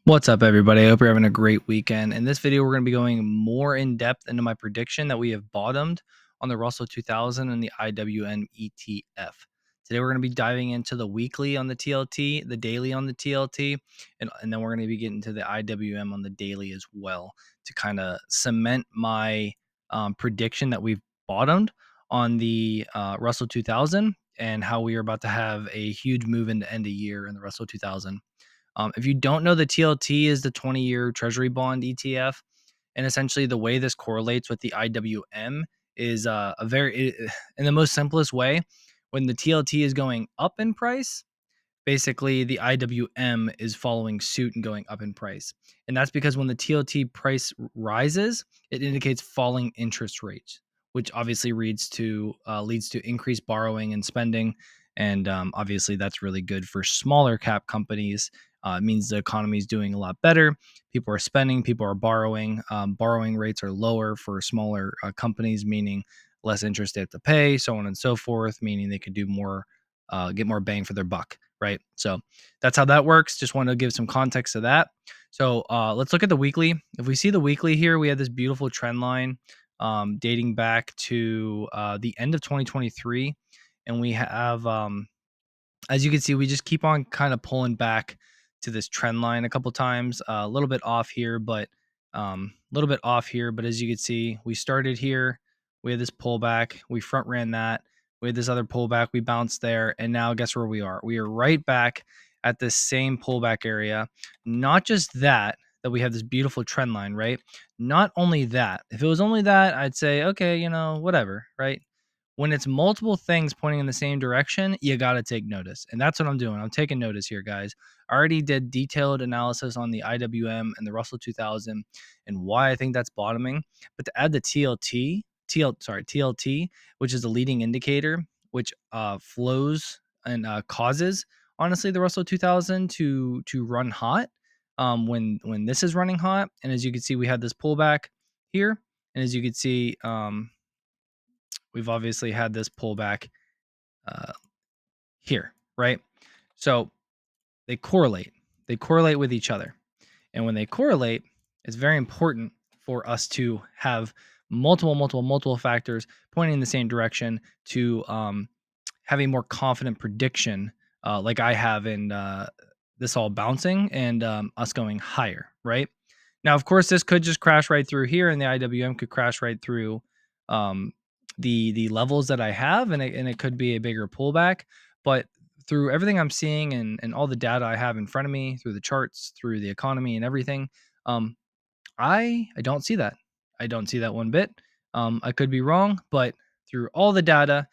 What's up, everybody? I hope you're having a great weekend. In this video, we're going to be going more in depth into my prediction that we have bottomed on the Russell 2000 and the IWM ETF. Today, we're going to be diving into the weekly on the TLT, the daily on the TLT, and then we're going to be getting to the IWM on the daily as well to kind of cement my prediction that we've bottomed on the Russell 2000 and how we are about to have a huge move into end of year in the Russell 2000. If you don't know, the TLT is the 20-year Treasury bond ETF, and essentially the way this correlates with the IWM is in the most simplest way. When the TLT is going up in price, basically the IWM is following suit and going up in price, and that's because when the TLT price rises, it indicates falling interest rates, which obviously leads to increased borrowing and spending, and obviously that's really good for smaller cap companies. It means the economy is doing a lot better. People are spending, people are borrowing. Borrowing rates are lower for smaller companies, meaning less interest they have to pay, so on and so forth, meaning they could do more, get more bang for their buck, right? So that's how that works. Just want to give some context to that. So let's look at the weekly. If we see the weekly here, we have this beautiful trend line dating back to the end of 2023. And we have, as you can see, we just keep on kind of pulling back to this trend line a couple times, a little bit off here, but as you can see, we started here, we had this pullback, we front ran that, we had this other pullback, we bounced there, and now guess where we are? We are right back at this same pullback area. Not just that we have this beautiful trend line, right? Not only that, if it was only that, I'd say, okay, whatever, right? When it's multiple things pointing in the same direction, you got to take notice. And that's what I'm doing. I'm taking notice here, guys. I already did detailed analysis on the IWM and the Russell 2000 and why I think that's bottoming. But to add the TLT, which is a leading indicator, which flows and causes, honestly, the Russell 2000 to run hot when this is running hot. And as you can see, we had this pullback here. And as you can see, we've obviously had this pullback uh, here, right? So they correlate. They correlate with each other. And when they correlate, it's very important for us to have multiple factors pointing in the same direction to have a more confident prediction, like I have in this all bouncing and us going higher, right? Now, of course, this could just crash right through here, and the IWM could crash right through um, the levels that I have, and it could be a bigger pullback. But through everything I'm seeing and all the data I have in front of me, through the charts, through the economy and everything, um, I don't see that. I don't see that one bit. I could be wrong, but through all the data,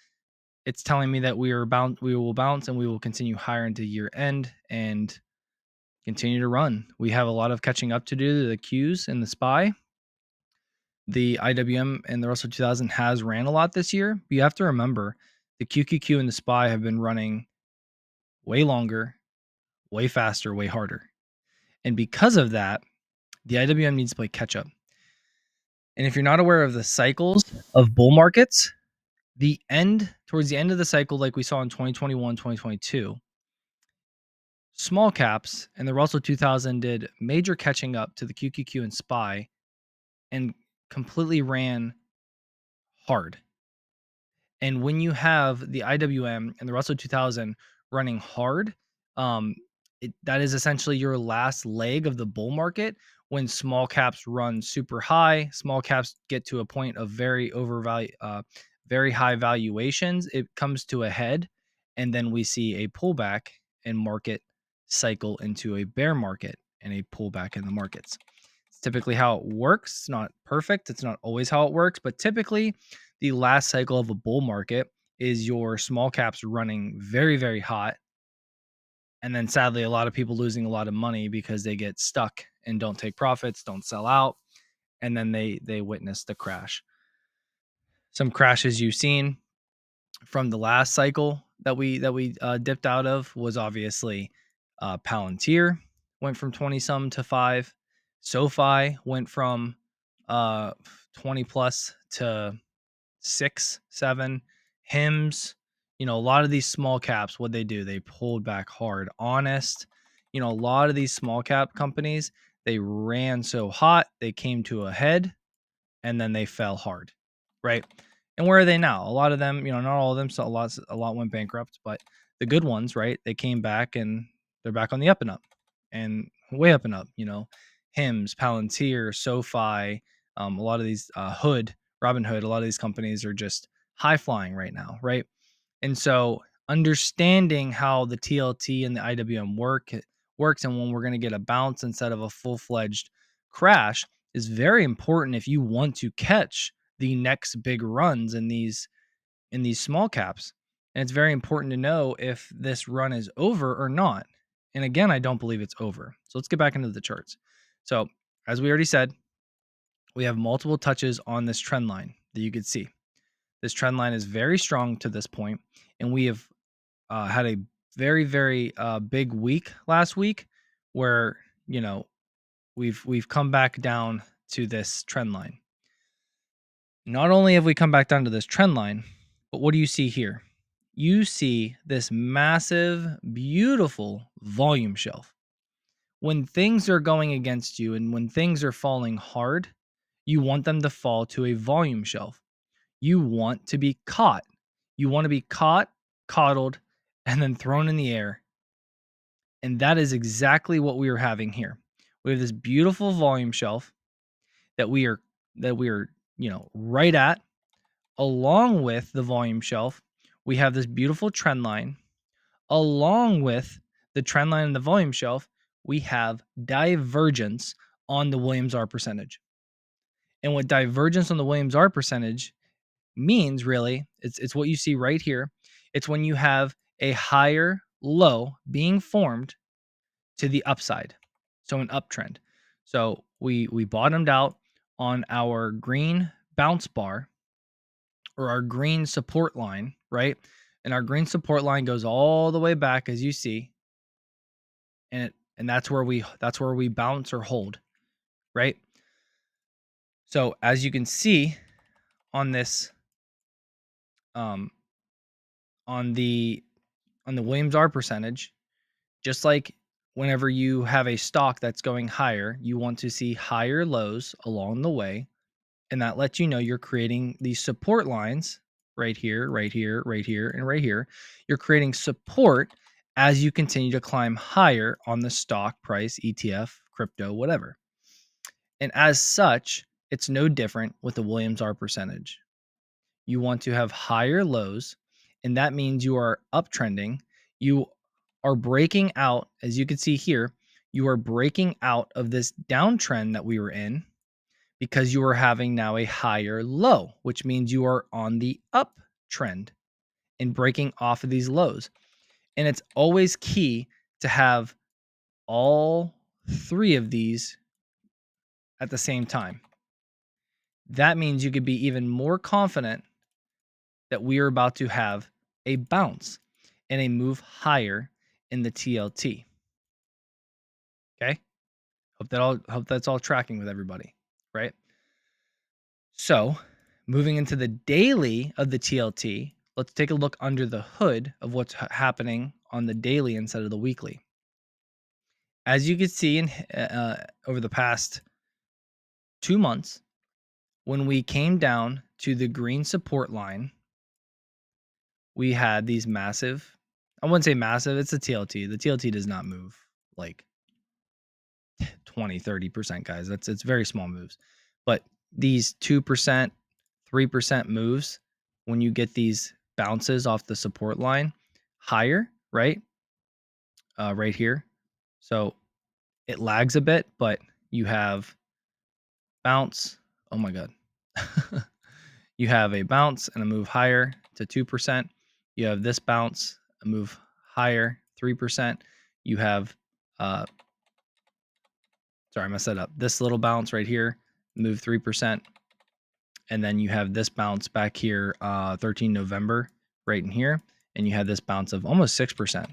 it's telling me that we will bounce and we will continue higher into year end and continue to run. We have a lot of catching up to do to the Qs and the SPY. The IWM and the Russell 2000 has ran a lot this year. But you have to remember the QQQ and the SPY have been running way longer, way faster, way harder. And because of that, the IWM needs to play catch up. And if you're not aware of the cycles of bull markets, towards the end of the cycle, like we saw in 2021, 2022, small caps and the Russell 2000 did major catching up to the QQQ and SPY and completely ran hard. And when you have the IWM and the Russell 2000 running hard, um, that is essentially your last leg of the bull market. When small caps run super high, small caps get to a point of very high valuations. It comes to a head, and then we see a pullback and market cycle into a bear market and a pullback in the markets. It's typically how it works. It's not perfect. It's not always how it works, but typically the last cycle of a bull market is your small caps running very hot, and then sadly a lot of people losing a lot of money because they get stuck and don't take profits, don't sell out, and then they witness the crash. Some crashes you've seen from the last cycle that we dipped out of was obviously Palantir went from 20 some to 5. SoFi went from 20 plus to 6, 7. Hims, a lot of these small caps, what they do, they pulled back hard. Honest, a lot of these small cap companies, they ran so hot, they came to a head and then they fell hard, right? And where are they now? A lot of them, not all of them, so a lot went bankrupt, but the good ones, right? They came back and they're back on the up and up, and way up and up. Hims, Palantir, SoFi, a lot of these Hood, Robinhood, a lot of these companies are just high flying right now, right? And so understanding how the TLT and the IWM works and when we're going to get a bounce instead of a full-fledged crash is very important if you want to catch the next big runs in these small caps. And it's very important to know if this run is over or not. And again, I don't believe it's over. So let's get back into the charts. So as we already said, we have multiple touches on this trend line that you could see. This trend line is very strong to this point, and we have had a very, very big week last week where we've come back down to this trend line. Not only have we come back down to this trend line, but what do you see here? You see this massive, beautiful volume shelf. When things are going against you and when things are falling hard, you want them to fall to a volume shelf. You want to be caught. You want to be caught, coddled, and then thrown in the air. And that is exactly what we are having here. We have this beautiful volume shelf that we are right at. Along with the volume shelf, we have this beautiful trend line. Along with the trend line and the volume shelf, we have divergence on the Williams R percentage. And what divergence on the Williams R percentage means, really, it's what you see right here. It's when you have a higher low being formed to the upside. So an uptrend. So we bottomed out on our green bounce bar, or our green support line, right? And our green support line goes all the way back, as you see, and that's where we bounce or hold, right? So as you can see on this, on the Williams R percentage, just like whenever you have a stock that's going higher, you want to see higher lows along the way, and that lets you know you're creating these support lines right here, right here, right here, and right here. You're creating support as you continue to climb higher on the stock price, ETF, crypto, whatever. And as such, it's no different with the Williams R percentage. You want to have higher lows, and that means you are uptrending. You are breaking out, as you can see here, you are breaking out of this downtrend that we were in, because you are having now a higher low, which means you are on the uptrend and breaking off of these lows. And it's always key to have all three of these at the same time. That means you could be even more confident that we are about to have a bounce and a move higher in the TLT. Okay? Hope that's all tracking with everybody, right? So, moving into the daily of the TLT, let's take a look under the hood of what's happening on the daily instead of the weekly. As you can see over the past 2 months, when we came down to the green support line, we had these massive, I wouldn't say massive, it's a TLT. The TLT does not move like 20, 30%, guys. It's very small moves. But these 2%, 3% moves, when you get these bounces off the support line higher, right? Right here. So it lags a bit, but you have bounce. Oh my God. You have a bounce and a move higher to 2%. You have this bounce, a move higher, 3%. You have, sorry, I messed that up. This little bounce right here, move 3%. And then you have this bounce back here, 13 November, right in here. And you have this bounce of almost 6%.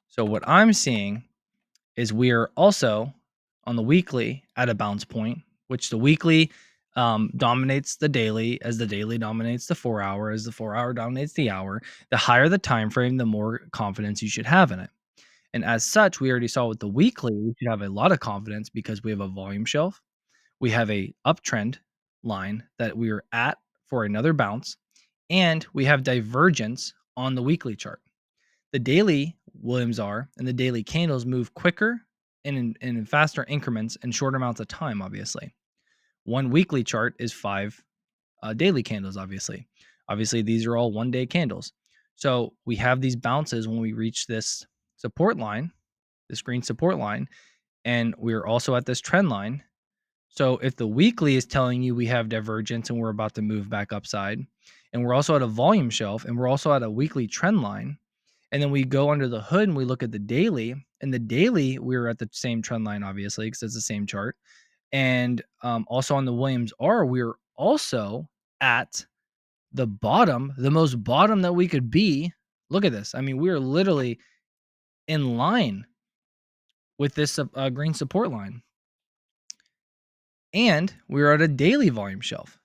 So what I'm seeing is we are also on the weekly at a bounce point, which the weekly dominates the daily, as the daily dominates the 4 hour, as the 4 hour dominates the hour. The higher the time frame, the more confidence you should have in it. And as such, we already saw with the weekly, we should have a lot of confidence because we have a volume shelf. We have a uptrend line that we are at for another bounce, and we have divergence on the weekly chart. The daily Williams R and the daily candles move quicker and in faster increments and shorter amounts of time, obviously. One weekly chart is 5 daily candles, obviously. Obviously, these are all 1-day candles. So we have these bounces when we reach this support line, this green support line, and we're also at this trend line. So if the weekly is telling you we have divergence and we're about to move back upside, and we're also at a volume shelf and we're also at a weekly trend line, and then we go under the hood and we look at the daily, and the daily we're at the same trend line, obviously, because it's the same chart. And also on the Williams R, we're also at the bottom, the most bottom that we could be. Look at this. I mean, we are literally in line with this green support line. And we're at a daily volume shelf.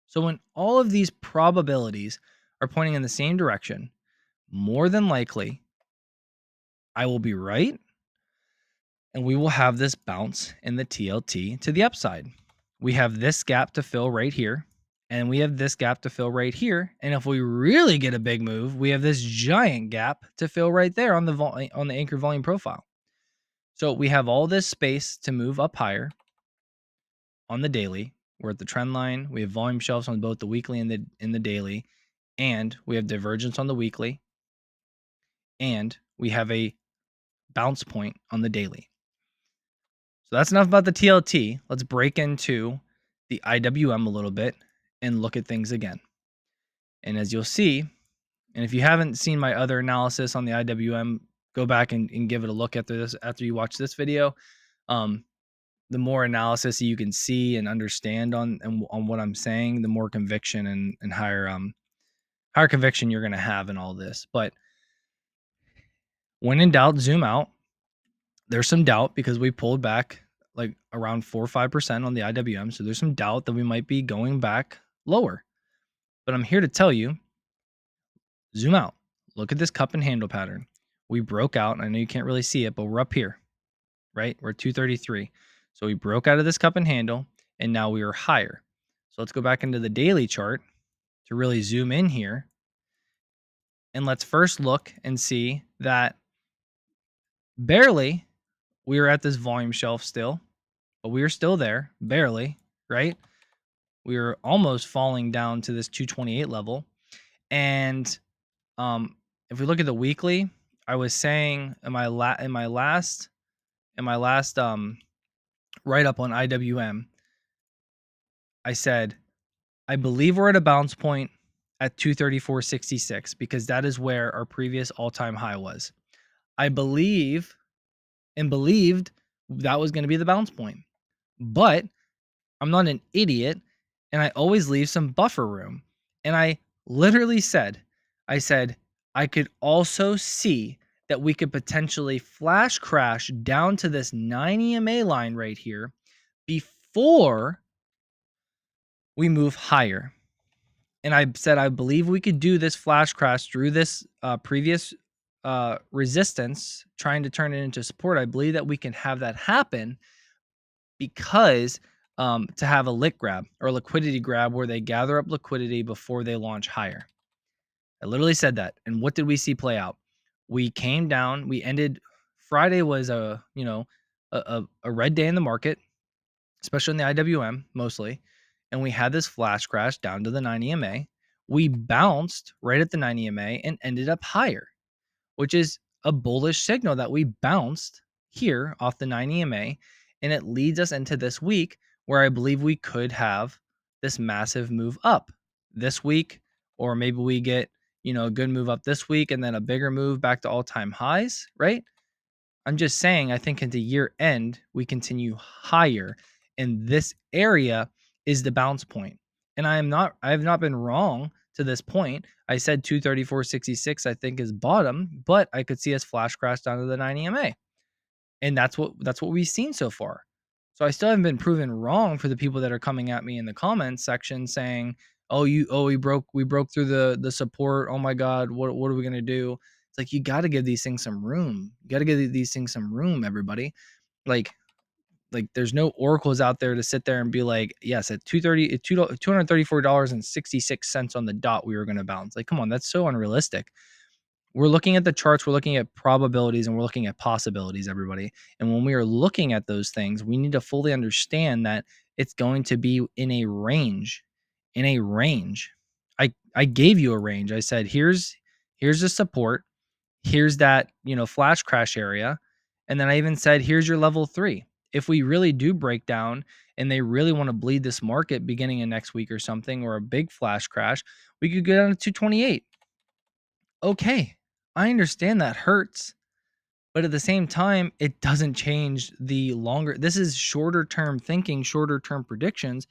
So when all of these probabilities are pointing in the same direction, more than likely, I will be right. And we will have this bounce in the TLT to the upside. We have this gap to fill right here. And we have this gap to fill right here. And if we really get a big move, we have this giant gap to fill right there on the anchor volume profile. So we have all this space to move up higher on the daily. We're at the trend line. We have volume shelves on both the weekly and the daily, and we have divergence on the weekly, and we have a bounce point on the daily. So that's enough about the TLT. Let's break into the IWM a little bit and look at things again. And as you'll see, and if you haven't seen my other analysis on the IWM, go back and give it a look after you watch this video. The more analysis you can see and understand on what I'm saying, the more conviction and higher conviction you're going to have in all this. But when in doubt, zoom out. There's some doubt because we pulled back like around 4 or 5% on the IWM. So there's some doubt that we might be going back lower. But I'm here to tell you, zoom out. Look at this cup and handle pattern. We broke out. I know you can't really see it, but we're up here, right? We're 233. So we broke out of this cup and handle, and now we are higher. So let's go back into the daily chart to really zoom in here. And let's first look and see that barely we are at this volume shelf still, but we are still there, barely, right? We are almost falling down to this 228 level. And if we look at the weekly, I was saying in my last write up on IWM, I said, I believe we're at a bounce point at 234.66 because that is where our previous all-time high was. I believed that was going to be the bounce point. But I'm not an idiot, and I always leave some buffer room. And I literally said, I could also see that we could potentially flash crash down to this 9 EMA line right here before we move higher. And I said, I believe we could do this flash crash through this previous resistance, trying to turn it into support. I believe that we can have that happen because to have a lit grab or liquidity grab where they gather up liquidity before they launch higher. I literally said that. And what did we see play out? We came down, we ended Friday was a red day in the market, especially in the IWM mostly. And we had this flash crash down to the 9 EMA. We bounced right at the 9 EMA and ended up higher, which is a bullish signal that we bounced here off the 9 EMA. And it leads us into this week where I believe we could have this massive move up this week, or maybe we get, a good move up this week and then a bigger move back to all-time highs, right? I'm just saying, I think into year end, we continue higher. And this area is the bounce point. And I have not been wrong to this point. I said 234.66, I think, is bottom, but I could see us flash crash down to the 9 EMA. And that's what we've seen so far. So I still haven't been proven wrong for the people that are coming at me in the comments section saying, we broke through the support. Oh my God, what are we gonna do? It's like, you got to give these things some room. You got to give these things some room, everybody. Like, there's no oracles out there to sit there and be like, yes, at $234.66 on the dot, we were going to bounce. Like, come on, that's so unrealistic. We're looking at the charts, we're looking at probabilities, and we're looking at possibilities, everybody. And when we are looking at those things, we need to fully understand that it's going to be in a range. In a range. I gave you a range. I said, here's the support, here's that, flash crash area. And then I even said, here's your level 3. If we really do break down and they really want to bleed this market beginning in next week or something, or a big flash crash, we could go down to 228. Okay, I understand that hurts, but at the same time, it doesn't change the longer. This is shorter term thinking, shorter term predictions.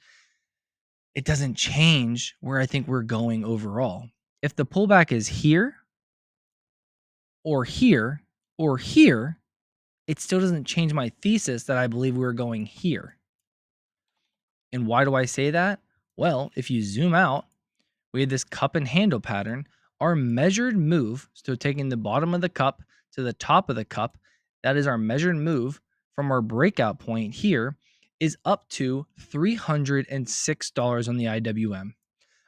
It doesn't change where I think we're going overall. If the pullback is here or here or here, it still doesn't change my thesis that I believe we're going here. And why do I say that? Well, if you zoom out, we had this cup and handle pattern. Our measured move, so taking the bottom of the cup to the top of the cup, that is our measured move from our breakout point here, is up to $306 on the IWM.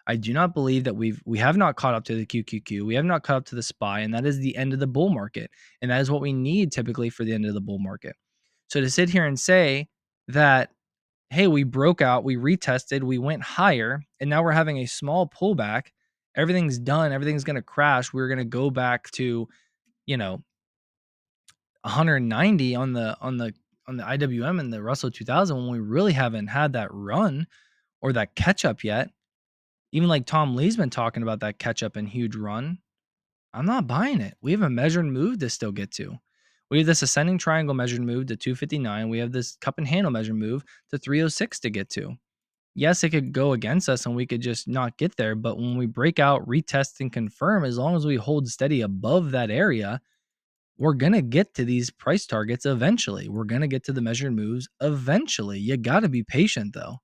I do not believe that we have not caught up to the QQQ. We have not caught up to the SPY, and that is the end of the bull market. And that is what we need typically for the end of the bull market. So to sit here and say that, hey, we broke out, we retested, we went higher, and now we're having a small pullback. Everything's done. Everything's going to crash. We're going to go back to, 190 on the IWM and the Russell 2000 when we really haven't had that run or that catch up yet. Even like Tom Lee's been talking about that catch up and huge run. I'm not buying it. We have a measured move to still get to. We have this ascending triangle measured move to 259. We have this cup and handle measured move to 306 to get to. Yes, it could go against us and we could just not get there. But when we break out, retest, and confirm, as long as we hold steady above that area, we're going to get to these price targets eventually. We're going to get to the measured moves eventually. You got to be patient, though.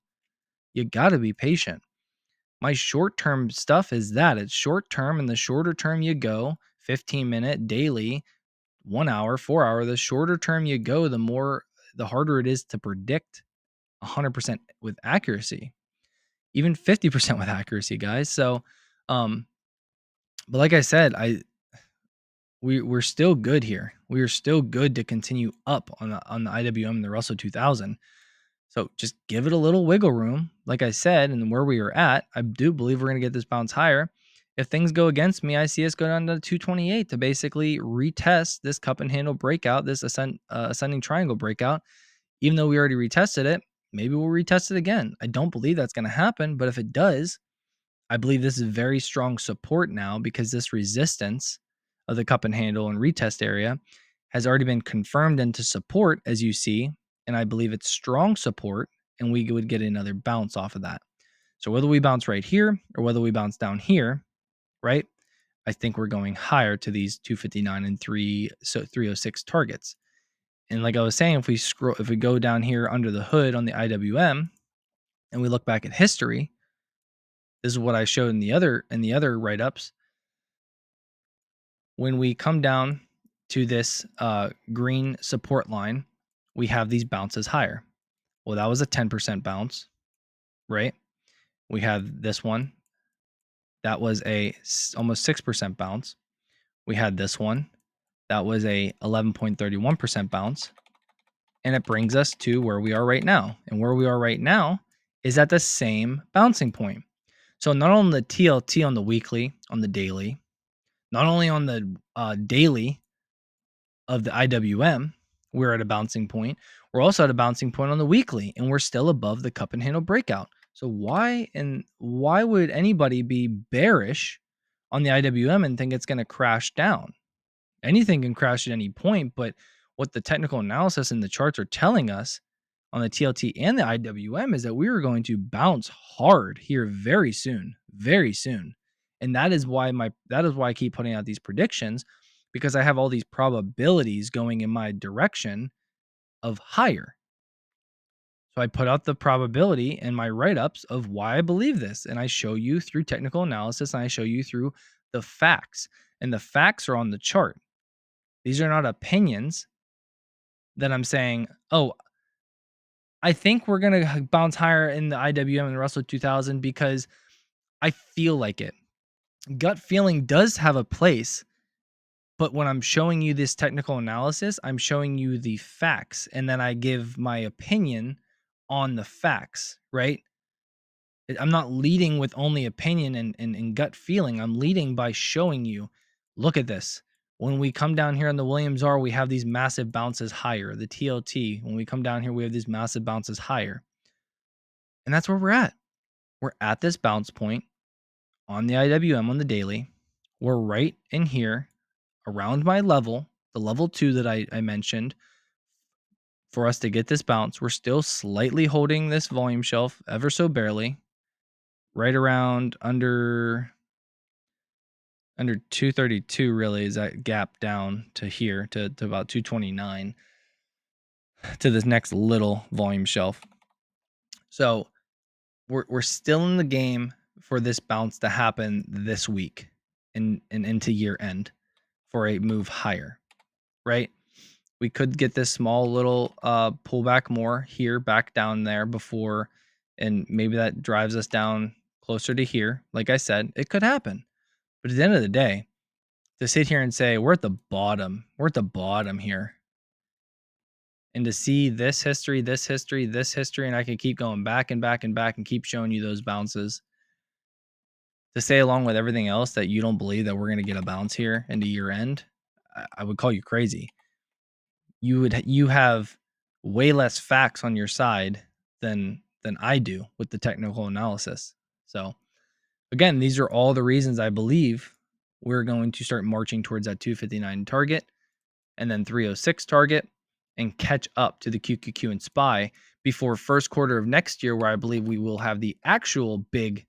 You got to be patient. My short-term stuff is that it's short-term, and the shorter term you go, 15-minute, daily, 1 hour, 4 hour, the shorter term you go, the harder it is to predict 100% with accuracy, even 50% with accuracy, guys. So, but like I said, we're still good here. We are still good to continue up on the IWM and the Russell 2000. So just give it a little wiggle room, like I said, and where we are at, I do believe we're going to get this bounce higher. If things go against me, I see us go down to 228 to basically retest this cup and handle breakout, this ascending triangle breakout. Even though we already retested it, maybe we'll retest it again. I don't believe that's going to happen, but if it does, I believe this is very strong support now, because this resistance of the cup and handle and retest area has already been confirmed into support, as you see. And I believe it's strong support, and we would get another bounce off of that. So whether we bounce right here or whether we bounce down here, right, I think we're going higher to these 259 and 306 targets. And like I was saying, if we go down here under the hood on the IWM and we look back at history, this is what I showed in the other write-ups. When we come down to this green support line, we have these bounces higher. Well, that was a 10% bounce, right? We have this one. That was a almost 6% bounce. We had this one. That was a 11.31% bounce. And it brings us to where we are right now. And where we are right now is at the same bouncing point. So not on the TLT on the weekly, on the daily, not only on the daily of the IWM, we're at a bouncing point. We're also at a bouncing point on the weekly, and we're still above the cup and handle breakout. So why would anybody be bearish on the IWM and think it's going to crash down? Anything can crash at any point, but what the technical analysis and the charts are telling us on the TLT and the IWM is that we are going to bounce hard here very soon, very soon. And that is why I keep putting out these predictions, because I have all these probabilities going in my direction of higher. So I put out the probability in my write-ups of why I believe this, and I show you through technical analysis, and I show you through the facts. and the facts are on the chart. These are not opinions that I'm saying, oh, I think we're going to bounce higher in the IWM and the Russell 2000 because I feel like it. Gut feeling does have a place, but when I'm showing you this technical analysis, I'm showing you the facts, and then I give my opinion on the facts, right? I'm not leading with only opinion and gut feeling. I'm leading by showing you, look at this. When we come down here on the Williams R, we have these massive bounces higher. The TLT, when we come down here, we have these massive bounces higher. And that's where we're at. We're at this bounce point on the IWM on the daily. We're right in here around my level, the level 2 that I mentioned. For us to get this bounce, we're still slightly holding this volume shelf ever so barely, right around under 232 really is that gap down to here to about 229 to this next little volume shelf. So we're still in the game for this bounce to happen this week and into year end for a move higher, right? We could get this small little pullback more here back down there before, and maybe that drives us down closer to here. Like I said, it could happen. But at the end of the day, to sit here and say we're at the bottom here, and to see this history, this history, this history, and I can keep going back and back and back and keep showing you those bounces, to say along with everything else that you don't believe that we're going to get a bounce here into year end, I would call you crazy. You have way less facts on your side than I do with the technical analysis. So again, these are all the reasons I believe we're going to start marching towards that 259 target and then 306 target and catch up to the QQQ and SPY before first quarter of next year, where I believe we will have the actual big,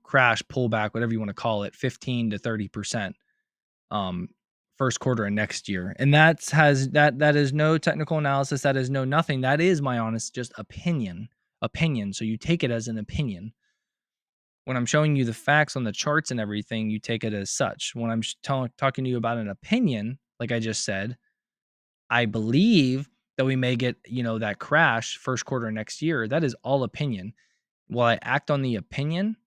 crash, pullback, whatever you want to call it, 15 to 30%. First quarter of next year. And that is no technical analysis. That is no nothing. That is my honest, just opinion. So you take it as an opinion. When I'm showing you the facts on the charts and everything, you take it as such. When I'm talking to you about an opinion, like I just said, I believe that we may get, that crash first quarter next year. That is all opinion. Will I act on the opinion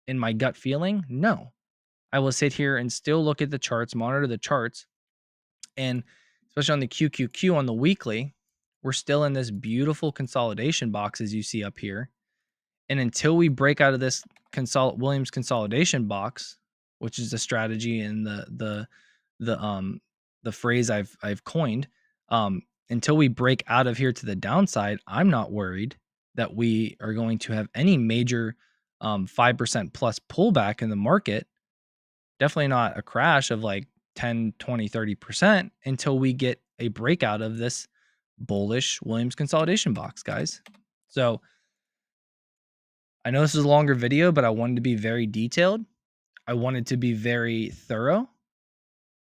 in my gut feeling? No. I will sit here and still look at the charts, monitor the charts, and especially on the QQQ on the weekly, we're still in this beautiful consolidation box as you see up here. And until we break out of this Williams consolidation box, which is the strategy and the phrase I've coined, until we break out of here to the downside, I'm not worried that we are going to have any major 5% plus pullback in the market. Definitely not a crash of like 10, 20, 30% until we get a breakout of this bullish Williams consolidation box, guys. So I know this is a longer video, but I wanted to be very detailed. I wanted to be very thorough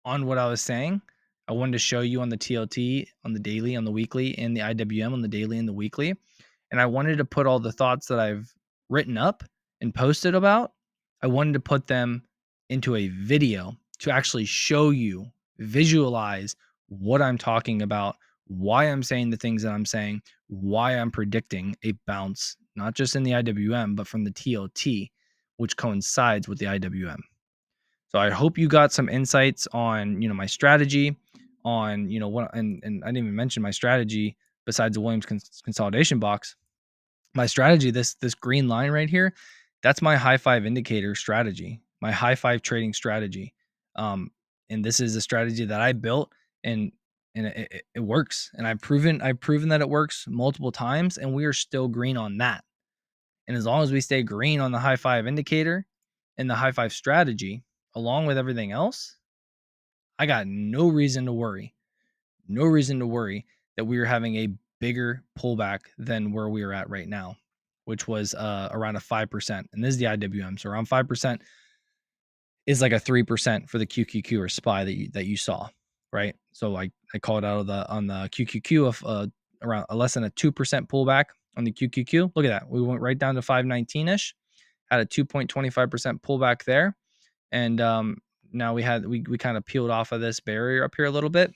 on what I was saying. I wanted to show you on the TLT, on the daily, on the weekly, and the IWM on the daily and the weekly. And I wanted to put all the thoughts that I've written up and posted about, I wanted to put them into a video to actually show you, visualize what I'm talking about, why I'm saying the things that I'm saying, why I'm predicting a bounce, not just in the IWM, but from the TLT, which coincides with the IWM. So I hope you got some insights on, my strategy, on, what, and I didn't even mention my strategy besides the Williams consolidation box. My strategy, this green line right here, that's my high five indicator strategy, my high five trading strategy. And this is a strategy that I built, and it works. And I've proven that it works multiple times, and we are still green on that. And as long as we stay green on the high five indicator and the high five strategy, along with everything else, I got no reason to worry. No reason to worry that we are having a bigger pullback than where we are at right now, which was around a 5%. And this is the IWM. So around 5% is like a 3% for the QQQ or SPY that you saw, right? So I called out on the QQQ of around less than a 2% pullback on the QQQ. Look at that. We went right down to 519-ish, had a 2.25% pullback there. And now we kind of peeled off of this barrier up here a little bit.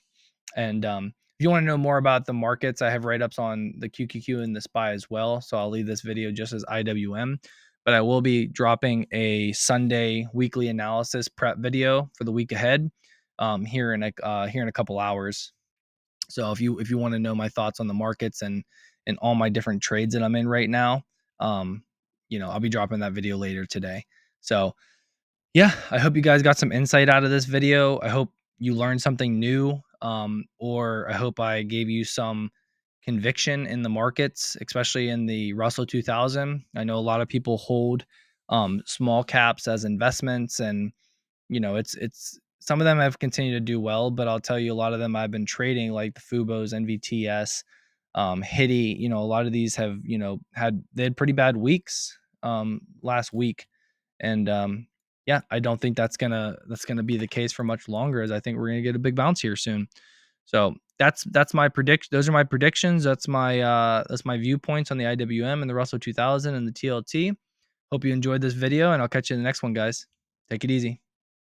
And if you want to know more about the markets, I have write-ups on the QQQ and the SPY as well. So I'll leave this video just as IWM, but I will be dropping a Sunday weekly analysis prep video for the week ahead here in a couple hours. So if you want to know my thoughts on the markets and all my different trades that I'm in right now, I'll be dropping that video later today. So yeah, I hope you guys got some insight out of this video. I hope you learned something new, or I hope I gave you some conviction in the markets, especially in the Russell 2000. I know a lot of people hold small caps as investments, and it's some of them have continued to do well, but I'll tell you, a lot of them I've been trading, like the Fubos, NVTS, Hitty. A lot of these have they had pretty bad weeks last week, and yeah, I don't think that's gonna be the case for much longer, as I think we're gonna get a big bounce here soon. So that's my prediction. Those are my predictions. That's my viewpoints on the IWM and the Russell 2000 and the TLT. Hope you enjoyed this video, and I'll catch you in the next one, guys. Take it easy.